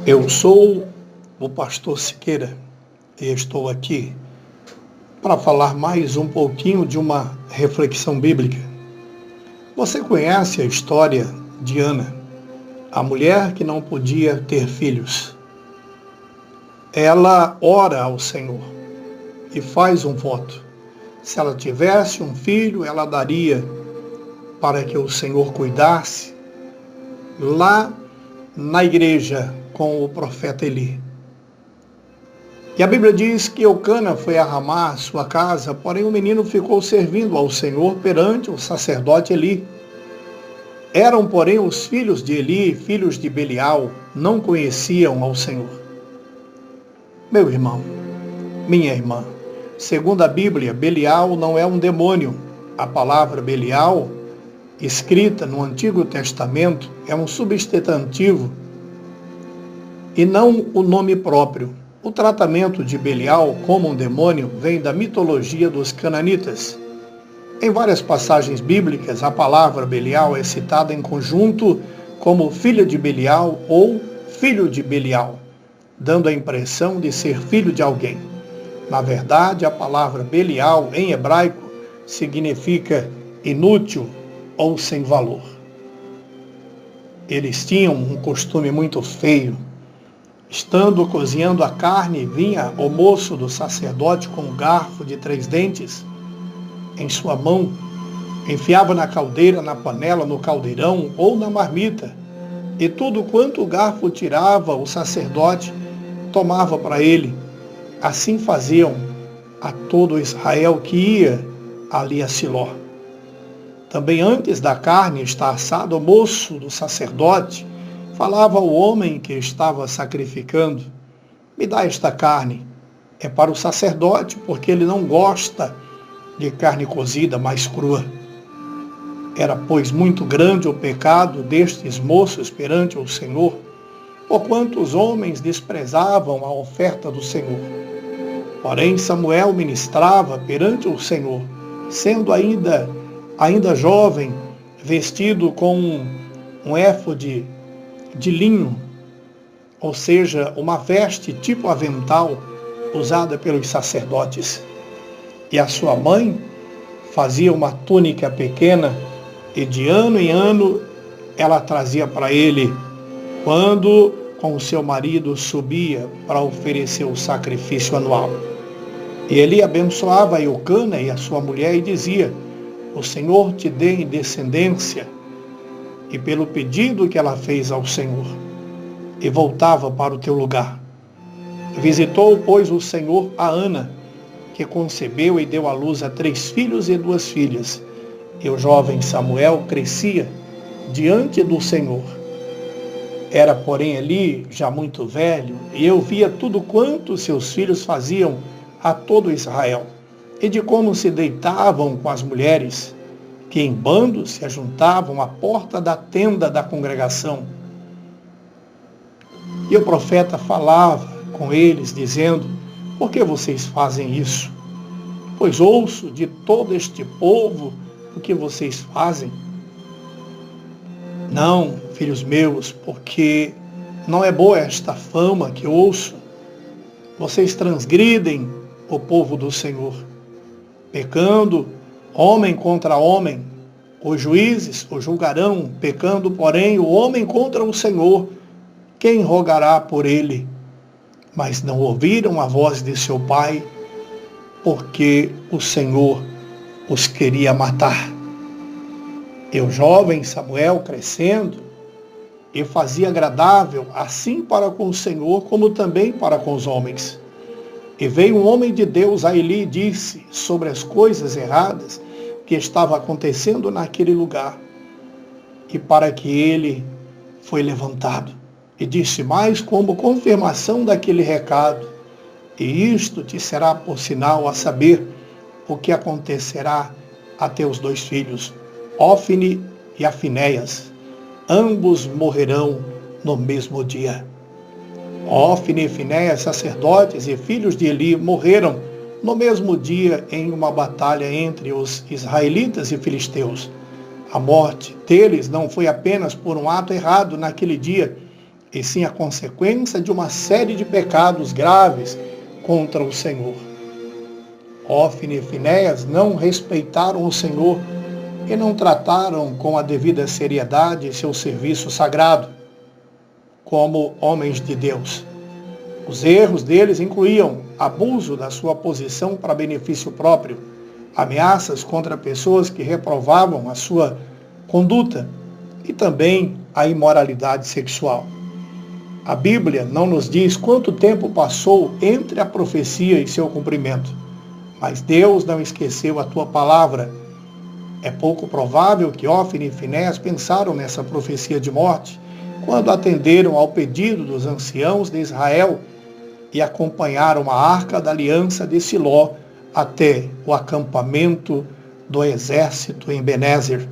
Eu sou o pastor Siqueira e estou aqui para falar mais um pouquinho de uma reflexão bíblica. Você conhece a história de Ana, a mulher que não podia ter filhos. Ela ora ao Senhor e faz um voto. Se ela tivesse um filho, ela daria para que o Senhor cuidasse lá na igreja com o profeta Eli. E a Bíblia diz que Eucana foi a Ramá, sua casa, porém o menino ficou servindo ao Senhor perante o sacerdote Eli. Eram, porém, os filhos de Eli, filhos de Belial, não conheciam ao Senhor. Meu irmão, minha irmã, segundo a Bíblia, Belial não é um demônio. A palavra Belial, escrita no Antigo Testamento, é um substantivo e não o nome próprio. O tratamento de Belial como um demônio vem da mitologia dos cananitas. Em várias passagens bíblicas, a palavra Belial é citada em conjunto como filha de Belial ou filho de Belial, dando a impressão de ser filho de alguém. Na verdade, a palavra Belial, em hebraico, significa inútil ou sem valor. Eles tinham um costume muito feio. Estando cozinhando a carne, vinha o moço do sacerdote com um garfo de 3 dentes em sua mão, enfiava na caldeira, na panela, no caldeirão ou na marmita, e tudo quanto o garfo tirava, o sacerdote tomava para ele. Assim faziam a todo Israel que ia ali a Siló. Também antes da carne estar assada, o moço do sacerdote falava ao homem que estava sacrificando: me dá esta carne. É para o sacerdote, porque ele não gosta de carne cozida, mais crua. Era, pois, muito grande o pecado destes moços perante o Senhor, porquanto os homens desprezavam a oferta do Senhor. Porém, Samuel ministrava perante o Senhor, sendo ainda jovem, vestido com um éfode de linho, ou seja, uma veste tipo avental usada pelos sacerdotes. E a sua mãe fazia uma túnica pequena e de ano em ano ela trazia para ele quando com o seu marido subia para oferecer o sacrifício anual. E ele abençoava a Eucana e a sua mulher e dizia: o Senhor te dê em descendência, e pelo pedido que ela fez ao Senhor, e voltava para o teu lugar. Visitou, pois, o Senhor a Ana, que concebeu e deu à luz a 3 filhos e 2 filhas. E o jovem Samuel crescia diante do Senhor. Era, porém, Eli já muito velho, e eu via tudo quanto seus filhos faziam a todo Israel, e de como se deitavam com as mulheres, que em bando se ajuntavam à porta da tenda da congregação. E o profeta falava com eles, dizendo: por que vocês fazem isso? Pois ouço de todo este povo o que vocês fazem. Não, filhos meus, porque não é boa esta fama que ouço. Vocês transgridem o povo do Senhor, pecando homem contra homem. Os juízes o julgarão, pecando, porém, o homem contra o Senhor. Quem rogará por ele? Mas não ouviram a voz de seu pai, porque o Senhor os queria matar. E o jovem Samuel, crescendo, e fazia agradável, assim para com o Senhor, como também para com os homens. E veio um homem de Deus a Eli e disse sobre as coisas erradas que estava acontecendo naquele lugar, e para que ele foi levantado. E disse mais como confirmação daquele recado: e isto te será por sinal, a saber, o que acontecerá a teus 2 filhos, Ófine e a Finéias. Ambos morrerão no mesmo dia. Ófine e Finéias, sacerdotes e filhos de Eli, morreram no mesmo dia em uma batalha entre os israelitas e filisteus. A morte deles não foi apenas por um ato errado naquele dia, e sim a consequência de uma série de pecados graves contra o Senhor. Hófni e Finéias não respeitaram o Senhor e não trataram com a devida seriedade seu serviço sagrado, como homens de Deus. Os erros deles incluíam abuso da sua posição para benefício próprio, ameaças contra pessoas que reprovavam a sua conduta e também a imoralidade sexual. A Bíblia não nos diz quanto tempo passou entre a profecia e seu cumprimento, mas Deus não esqueceu a tua palavra. É pouco provável que Hófni e Finéias pensaram nessa profecia de morte quando atenderam ao pedido dos anciãos de Israel e acompanharam a arca da aliança de Siló até o acampamento do exército em Benézer.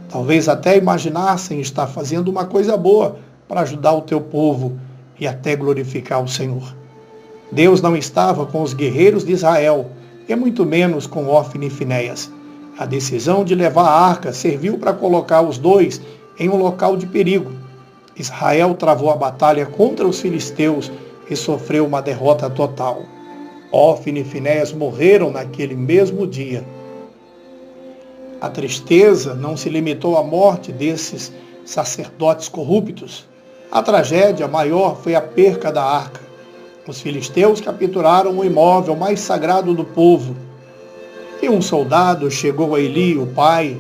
Talvez até imaginassem estar fazendo uma coisa boa para ajudar o teu povo e até glorificar o Senhor. Deus não estava com os guerreiros de Israel, e muito menos com Hófni e Finéias. A decisão de levar a arca serviu para colocar os dois em um local de perigo. Israel travou a batalha contra os filisteus e sofreu uma derrota total. Hófni e Finéias morreram naquele mesmo dia. A tristeza não se limitou à morte desses sacerdotes corruptos. A tragédia maior foi a perca da arca. Os filisteus capturaram o imóvel mais sagrado do povo. E um soldado chegou a Eli, o pai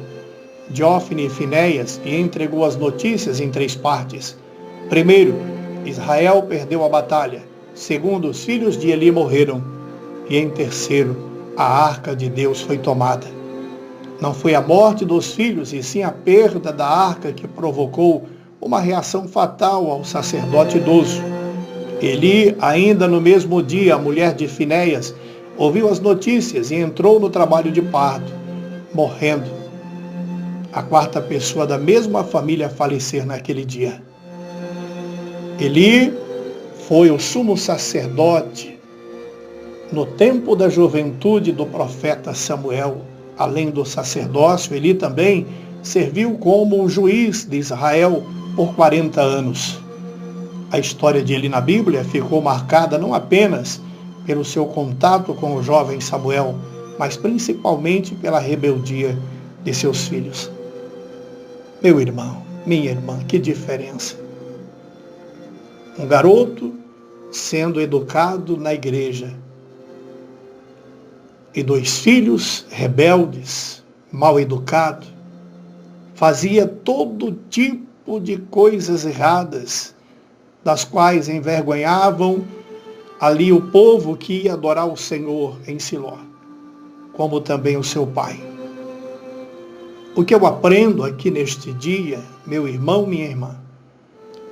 de Hófni e Finéias, e entregou as notícias em 3 partes. Primeiro, Israel perdeu a batalha. Segundo, os filhos de Eli morreram. E em terceiro, a arca de Deus foi tomada. Não foi a morte dos filhos, e sim a perda da arca que provocou uma reação fatal ao sacerdote idoso. Eli, ainda no mesmo dia, a mulher de Finéias, ouviu as notícias e entrou no trabalho de parto, morrendo. A 4ª pessoa da mesma família a falecer naquele dia. Eli foi o sumo sacerdote no tempo da juventude do profeta Samuel. Além do sacerdócio, Eli também serviu como um juiz de Israel por 40 anos. A história de Eli na Bíblia ficou marcada não apenas pelo seu contato com o jovem Samuel, mas principalmente pela rebeldia de seus filhos. Meu irmão, minha irmã, que diferença. Um garoto sendo educado na igreja e 2 filhos rebeldes, mal educados, fazia todo tipo de coisas erradas, das quais envergonhavam ali o povo que ia adorar o Senhor em Siló, como também o seu pai. O que eu aprendo aqui neste dia, meu irmão, minha irmã,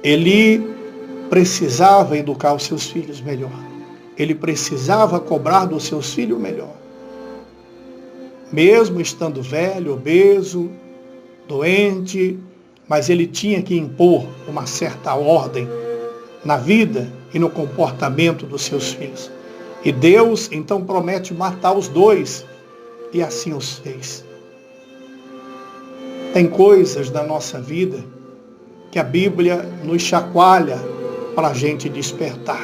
Eli precisava educar os seus filhos melhor. Ele precisava cobrar dos seus filhos melhor. Mesmo estando velho, obeso, doente, mas ele tinha que impor uma certa ordem na vida e no comportamento dos seus filhos. E Deus então promete matar os 2, e assim os fez. Tem coisas da nossa vida que a Bíblia nos chacoalha para a gente despertar.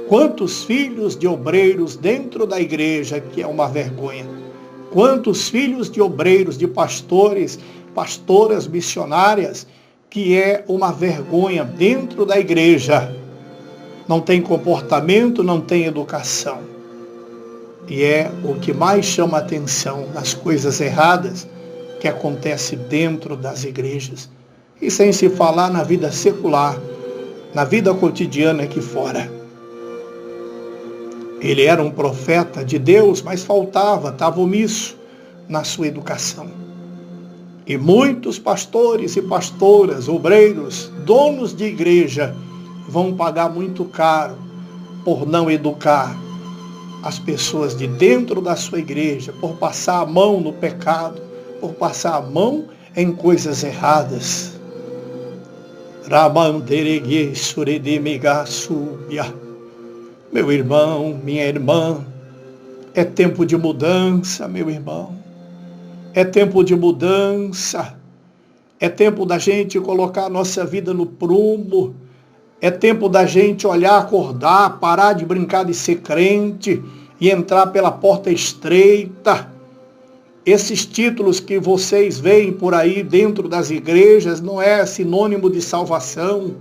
Quantos filhos de obreiros dentro da igreja que é uma vergonha. Quantos filhos de obreiros, de pastores, pastoras missionárias, que é uma vergonha dentro da igreja. Não tem comportamento, não tem educação. E é o que mais chama atenção nas coisas erradas que acontece dentro das igrejas. E sem se falar na vida secular, na vida cotidiana aqui fora. Ele era um profeta de Deus, mas estava omisso na sua educação. E muitos pastores e pastoras, obreiros, donos de igreja, vão pagar muito caro por não educar as pessoas de dentro da sua igreja, por passar a mão no pecado, por passar a mão em coisas erradas. Meu irmão, minha irmã, é tempo de mudança, meu irmão. É tempo de mudança. É tempo da gente colocar a nossa vida no prumo. É tempo da gente olhar, acordar, parar de brincar de ser crente e entrar pela porta estreita. Esses títulos que vocês veem por aí dentro das igrejas não é sinônimo de salvação,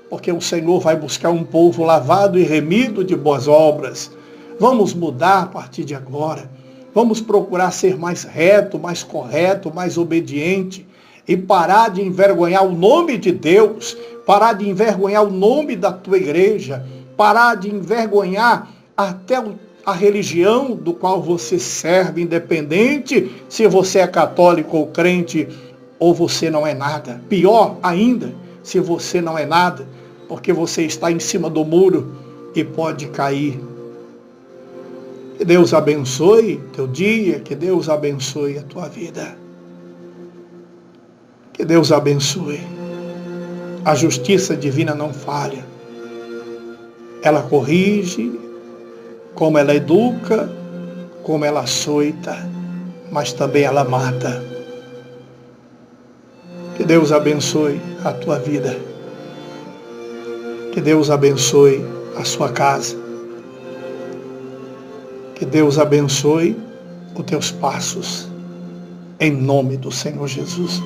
porque o Senhor vai buscar um povo lavado e remido de boas obras. Vamos mudar a partir de agora. Vamos procurar ser mais reto, mais correto, mais obediente e parar de envergonhar o nome de Deus, parar de envergonhar o nome da tua igreja, parar de envergonhar até a religião do qual você serve, independente se você é católico ou crente ou você não é nada. Pior ainda, se você não é nada, porque você está em cima do muro e pode cair. Que Deus abençoe teu dia, que Deus abençoe a tua vida. Que Deus abençoe. A justiça divina não falha. Ela corrige, como ela educa, como ela açoita, mas também ela mata. Que Deus abençoe a tua vida. Que Deus abençoe a sua casa. Que Deus abençoe os teus passos. Em nome do Senhor Jesus.